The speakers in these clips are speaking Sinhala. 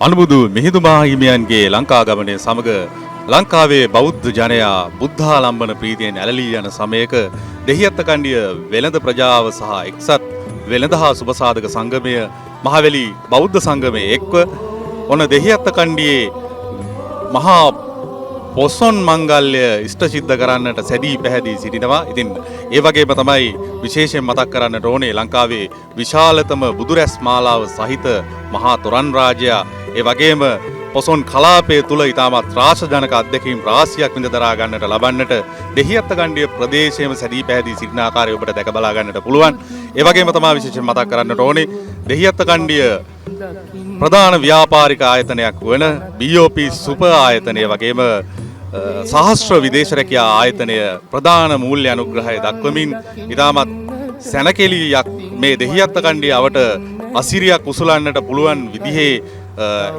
අනුබුදු මිහිඳු මාහිමියන්ගේ ලංකා ගමනය සමග ලංකාවේ බෞද්ධ ජනයා බුද්ධාලම්බන ප්‍රීතියෙන් ඇලලී යන සමයක දෙහිඅත්තකණ්ඩිය වෙළඳ ප්‍රජාව සහ එක්සත් වෙළඳ හා සුබසාධක සංගමය මහවැලි බෞද්ධ සංගමයේ එක්ව ඔන දෙහිඅත්තකණ්ඩියේ මහා පොසොන් මංගල්‍ය ඉෂ්ට සිද්ධ කරන්නට සැදී පැහැදී සිටිනවා. ඉතින් ඒ වගේම තමයි විශේෂයෙන් මතක් කරන්නට ඕනේ ලංකාවේ විශාලතම බුදුරැස් මාලාව සහිත මහා තොරන් රාජයා ඒ වගේම පොසොන් කලාපය තුල ඉතාමත් රාශජනක අත්දැකීම් රාශියක් විඳ දරා ගන්නට ලබන්නට දෙහිඅත්තකණ්ඩිය ප්‍රදේශයේම සැදී පැහැදී සිටින ආකාරය ඔබට දැක බලා ගන්නට පුළුවන්. ඒ වගේම තමයි විශේෂයෙන් මතක් කරන්නට ඕනේ දෙහිඅත්තකණ්ඩිය ප්‍රධාන ව්‍යාපාරික ආයතනයක් වන BOP සුපර් ආයතනය වගේම සහස්ත්‍ර විදේශ රැකියා ආයතනය ප්‍රධාන මූල්‍ය අනුග්‍රහය දක්වමින් ඉතාමත් සැනකෙළියක් මේ දෙහිඅත්තකණ්ඩිය අවට අසිරියක් උසුලන්නට පුළුවන් විදිහේ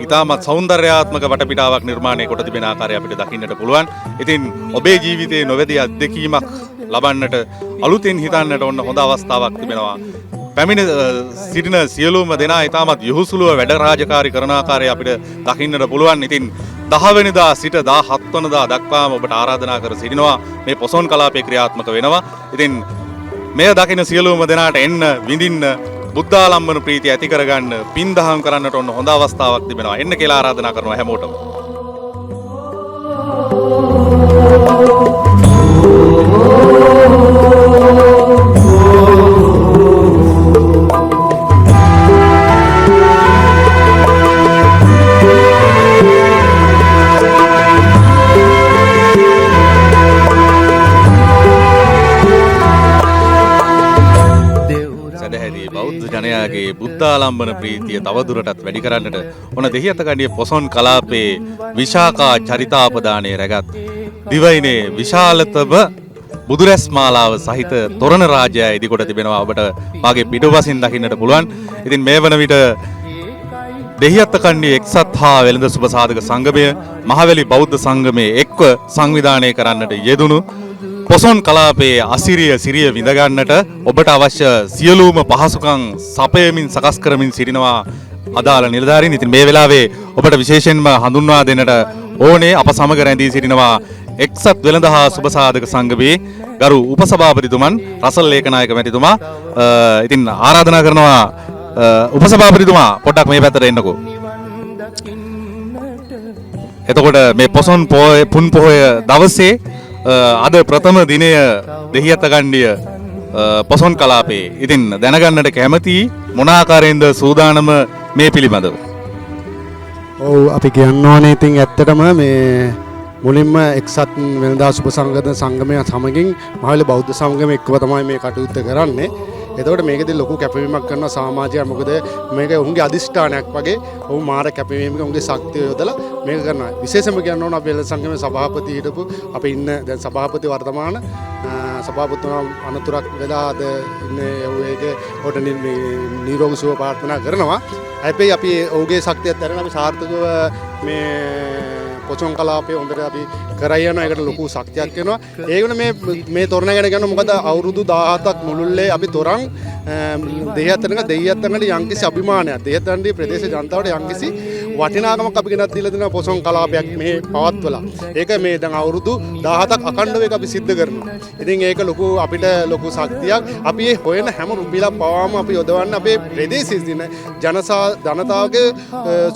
ඉතාමත් සෞන්දර්යාත්මක වටපිටාවක් නිර්මාණය කොට තිබෙන ආකාරය අපිට දකින්නට පුළුවන්. ඉතින් ඔබේ ජීවිතයේ නොවැදි අත්දැකීමක් ලබන්නට අලුතින් හිතන්නට ඔන්න හොඳ අවස්ථාවක් තිබෙනවා. පැමිණ සිටින සියලුම දෙනා ඉතාමත් යහුසුලුව වැඩ රාජකාරී කරන ආකාරය අපිට දකින්නට පුළුවන්. ඉතින් 10 වෙනිදා සිට 17 වෙනිදා දක්වාම ඔබට ආරාධනා කර සිටිනවා මේ පොසොන් කලාපයේ ක්‍රියාත්මක වෙනවා. ඉතින් මෙය දකින සියලුම දෙනාට එන්න විඳින්න බුද්ධාලම්බන ප්‍රීතිය ඇති කරගන්න පින් දහම් කරන්නට ඔන්න හොඳ අවස්ථාවක් තිබෙනවා. එන්න කියලා ආරාධනා කරනවා හැමෝටම. ජනයාගේ බුද්ධාලම්බන ප්‍රීතිය තවදුරටත් වැඩි කරන්නට ඔන දෙහිඅත්තකණ්ඩිය පොසොන් කලාපයේ විශාකා චරිතාපදානය රැගත් දිවයිනේ විශාලතම බුදුරැස් මාලාව සහිත තොරණ රාජයා ඉදිකොට තිබෙනවා. ඔබට මාගේ පිටුපසින් දකින්නට පුළුවන්. ඉතින් මේ වන විට දෙහිඅත්තකණ්ඩිය එක්සත් හා වෙළඳ සුබසාධක සංගමය මහවැලි බෞද්ධ සංගමයේ එක්ව සංවිධානය කරන්නට යෙදුණු පොසොන් කලාපයේ අසිරිය සිරිය විඳ ගන්නට ඔබට අවශ්‍ය සියලුම පහසුකම් සපයමින් සකස් කරමින් සිටිනවා අදාළ නිලධාරීන්. ඉතින් මේ වෙලාවේ ඔබට විශේෂයෙන්ම හඳුන්වා දෙන්නට ඕනේ අප සමග රැඳී සිටිනවා එක්සත් වෙළඳ හා සුබසාධක සංගමයේ ගරු උපසභාපතිතුමන් රසල් ලේකනායක මැතිතුමා. ඉතින් ආරාධනා කරනවා උපසභාපතිතුමා පොඩ්ඩක් මේ පැත්තට එන්නකෝ. එතකොට මේ පොසොන් පුන් පොහොය දවසේ අද ප්‍රථම දිනය දෙහිඅත්තකණ්ඩිය පොසොන් කලාපේ. ඉතින් දැනගන්නට කැමති මොන ආකාරයෙන්ද සූදානම මේ පිළිබඳව? ඔව් අපි කියන්න ඕනේ ඉතින් ඇත්තටම මේ මුලින්ම එක්සත් වෙළඳා සුබසංගත සංගමය සමගින් මහවැලි බෞද්ධ සංගමය එක්ව තමයි මේ කටයුත්ත කරන්නේ. එතකොට මේකදී ලොකු කැපවීමක් කරනවා සමාජය. මොකද මේක උන්ගේ අදිෂ්ඨානයක් වගේ. ඔව් මාර කැපවීමක උන්ගේ ශක්තිය යොදලා මේක කරනවා. විශේෂයෙන්ම කියන්න ඕන අපේ වෙළඳ සංගමේ සභාපති හිටපු අපි ඉන්න දැන් සභාපති වර්තමාන සභාපතිතුමා අනතුරක් වෙලා අද ඉන්නේ ඒකේ කොට නිරෝගී සුව ප්‍රාර්ථනා කරනවා. හැබැයි අපි ඔහුගේ ශක්තියත් අරගෙන අපි සාර්ථකව මේ පොසොන් කලාපේ හොඳට අපි කරා යනවා. ඒකට ලොකු ශක්තියක් වෙනවා. ඒ වුණ මේ තොරණ ගැන කියනවා මොකද අවුරුදු 17ක් මුළුල්ලේ අපි තොරන් දෙහිඅත්තකණ්ඩිය යම්කිසි අභිමානයක් දෙහිඅත්තකණ්ඩිය ප්‍රදේශ ජනතාවට යම්කිසි වටිනාකමක් අපි ගෙනත් දීලා දෙනවා පොසොන් කලාපයක් මේ පවත්වලා. ඒක මේ දැන් අවුරුදු 17ක් අඛණ්ඩව ඒක අපි සිද්ධ කරනවා. ඉතින් ඒක ලොකු අපිට ලොකු ශක්තියක්. අපි මේ හොයන හැම රුපියලක් පවාම අපි යොදවන්නේ අපේ ප්‍රදේශයේ සිටින ජනතාවගේ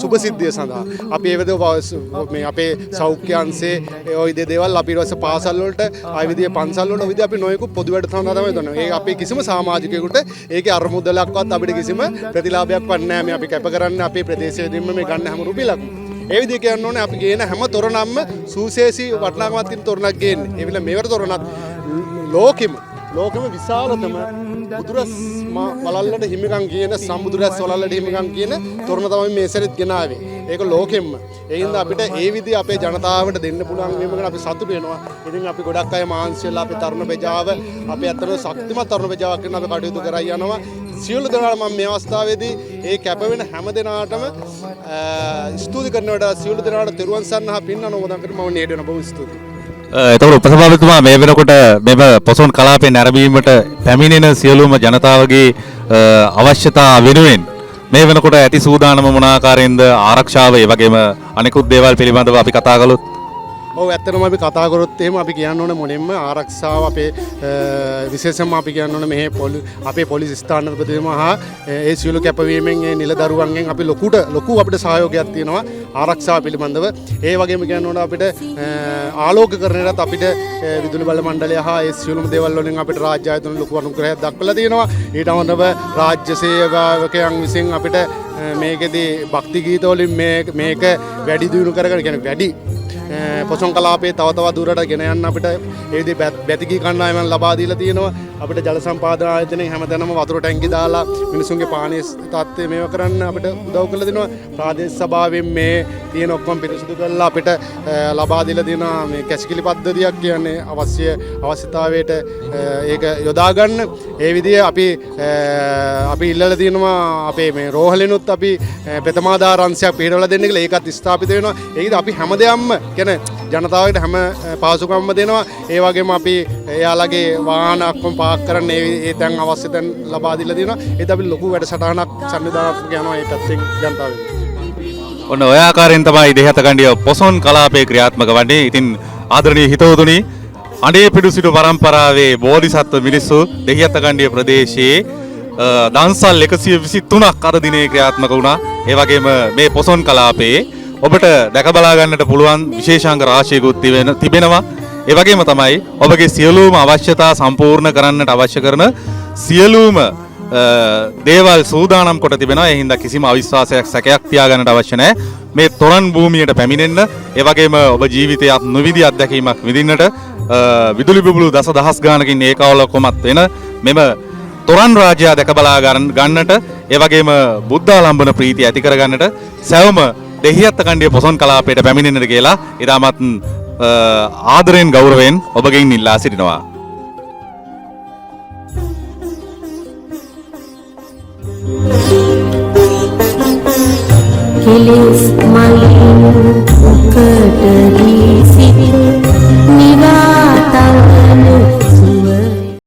සුබ සිද්ධිය සඳහා. අපි ඒ වගේ මේ අපේ සෞඛ්‍ය අංශයේ ওই දේවල් අපි ඊට පස්සේ පාසල් වලට ආය විදිය පන්සල් වලට විදිය අපි නොයෙකුත් පොදු වැඩ සඳහා තමයි දෙන්නේ. ඒක අපේ කිසිම සමාජිකයෙකුට ඒකේ අරමුදලක්වත් අපිට කිසිම ප්‍රතිලාභයක්වත් නැහැ. මේ අපි කැප කරන්නේ අපේ ප්‍රදේශයේදීම මේ ගන්න හැම රුපියලක්ම. ඒ විදිහ කියන්න ඕනේ අපි ගේන හැම තොරණක්ම සූසේසී වටිනාකමක් තියෙන තොරණක් ගේන්නේ. ඒ විල මේවට තොරණක් ලෝකෙම විශාලතම බුදුරස් වලල්ලට හිමිකම් කියන සම්බුදුරස් වලල්ලට හිමිකම් කියන තොරණ තමයි මේ සැරේත් ගෙනාවේ. ඒක ලෝකෙම්ම. ඒ හින්දා අපිට ඒ විදිහ අපේ ජනතාවට දෙන්න පුළුවන් වීම ගැන අපි සතුටු වෙනවා. ඉතින් අපි ගොඩක් අය මහන්සි වෙලා අපේ තරුණ ප්‍රජාව අපේ අතර ශක්තිමත් තරුණ ප්‍රජාවක් කරන අපි කටයුතු කරා යනවා. සියලු දෙනාට මම මේ අවස්ථාවේදී ඒ කැප වෙන හැම දෙනාටම ස්තුති කරනවට සියලු දෙනාට තෙරුවන් සරණ පින් අනුමෝදන් කරමු. මම නේද වෙන බොහොම ස්තුතියි. එතකොට උපසභාපතිතුමා මේ වෙනකොට මෙම පොසොන් කලාපේ නැරඹීමට පැමිණෙන සියලුම ජනතාවගේ අවශ්‍යතා වෙනුවෙන් මේ වෙනකොට ඇති සූදානම මොන ආකාරයෙන්ද ආරක්ෂාව ඒ වගේම අනිකුත් දේවල් පිළිබඳව අපි කතා කළොත් ඔව් ඇත්තටම අපි කතා කරොත් එහෙම අපි කියන්න ඕනේ මුලින්ම ආරක්ෂාව අපේ විශේෂයෙන්ම අපි කියන්න ඕනේ මෙහි අපේ පොලිස් ස්ථානාධිපතිතුම හා ඒ සියලු කැපවීමෙන් ඒ නිලදරුවන්ගෙන් අපි ලොකු අපිට සහයෝගයක් තියෙනවා ආරක්ෂාව පිළිබඳව. ඒ වගේම කියන්න ඕනේ අපිට ආලෝකකරණයටත් අපිට විදුලි බල මණ්ඩලය හා ඒ සියලුම දේවල් වලින් අපිට රාජ්‍ය ආයතන ලොකු අනුග්‍රහයක් දක්වලා තියෙනවා. ඊට අමතරව රාජ්‍ය සේවකයන් විසින් අපිට මේකෙදී භක්ති ගීත වලින් මේක වැඩි දියුණු කරගෙන කියන්නේ වැඩි පොසොන් කලාපේ තව තවත් දුරට ගෙන යන්න අපිට ඒ විදිහේ බැතිකී කණ්ඩායමක් ලබා දීලා තියෙනවා. අපිට ජල සම්පාදන ආයතනයෙන් හැමතැනම වතුර ටැංකි දාලා මිනිසුන්ගේ පානීය තත්ත්වය මේව කරන්න අපිට උදව් කරලා දෙනවා. ප්‍රාදේශීය සභාවෙන් මේ තියෙන ඔක්කොම පිරිසිදු කරලා අපිට ලබා දීලා දෙනවා මේ කැසිකිලි පද්ධතියක් කියන්නේ අවශ්‍යතාවයට ඒක යොදා ගන්න. ඒ විදිහේ අපි ඉල්ලලා තියෙනවා අපේ මේ රෝහලිනුත් අපි ප්‍රථමාදාරංශයක් පිළිවෙල දෙන්න කියලා ඒකත් ස්ථාපිත වෙනවා. ඒකද අපි හැමදේම කියන්නේ ජනතාවට හැම පහසුකම්ම දෙනවා. ඒ වගේම අපි එයාලගේ වාහන ඔක්කොම පාක් කරන්න ඒ තැන් අවශ්‍ය තැන් ලබා දීලා දෙනවා. ඒත් අපි ලොකු වැඩසටහනක් සංවිධානයක් යනවා ඒ පැත්තෙන් ජනතාවෙන්. ඔන්න ඔය ආකාරයෙන් තමයි දෙහිඅත කණ්ඩිය පොසොන් කලාපයේ ක්‍රියාත්මක වන්නේ. ඉතින් ආදරණීය හිතවතුනි අඬේ පිඩු සිටු පරම්පරාවේ බෝධිසත්ව මිනිස්සු දෙහිඅත කණ්ඩිය ප්‍රදේශයේ දන්සල් 123ක් අද දිනේ ක්‍රියාත්මක වුණා. ඒ වගේම මේ පොසොන් කලාපයේ ඔබට දැක බලා ගන්නට පුළුවන් විශේෂාංග රාශියකුත් තිබෙනවා. ඒ වගේම තමයි ඔබගේ සියලුම අවශ්‍යතා සම්පූර්ණ කරන්නට අවශ්‍ය කරන සියලුම දේවල් සූදානම් කොට තිබෙනවා. ඒ හින්දා කිසිම අවිශ්වාසයක් සැකයක් තියාගන්නට අවශ්‍ය නැහැ. මේ තොරන් භූමියට පැමිණෙන්න, ඒ වගේම ඔබ ජීවිතයේ නොවිදි අත්දැකීමක් විඳින්නට විදුලි බුබුලු දසදහස් ගානකින් ඒකාවලකමත් වෙන මෙම තොරන් රාජ්‍යය දැක බලා ගන්නට, ඒ වගේම බුද්ධාලම්බන ප්‍රීතිය ඇති කර ගන්නට සැවම දෙහිඅත කණ්ඩිය පොසොන් කලාපයට පැමිණෙන්නට කියලා ඉතාමත් ආදරයෙන් ගෞරවයෙන් ඔබගෙන් ඉල්ලා සිටිනවා. Kilis maling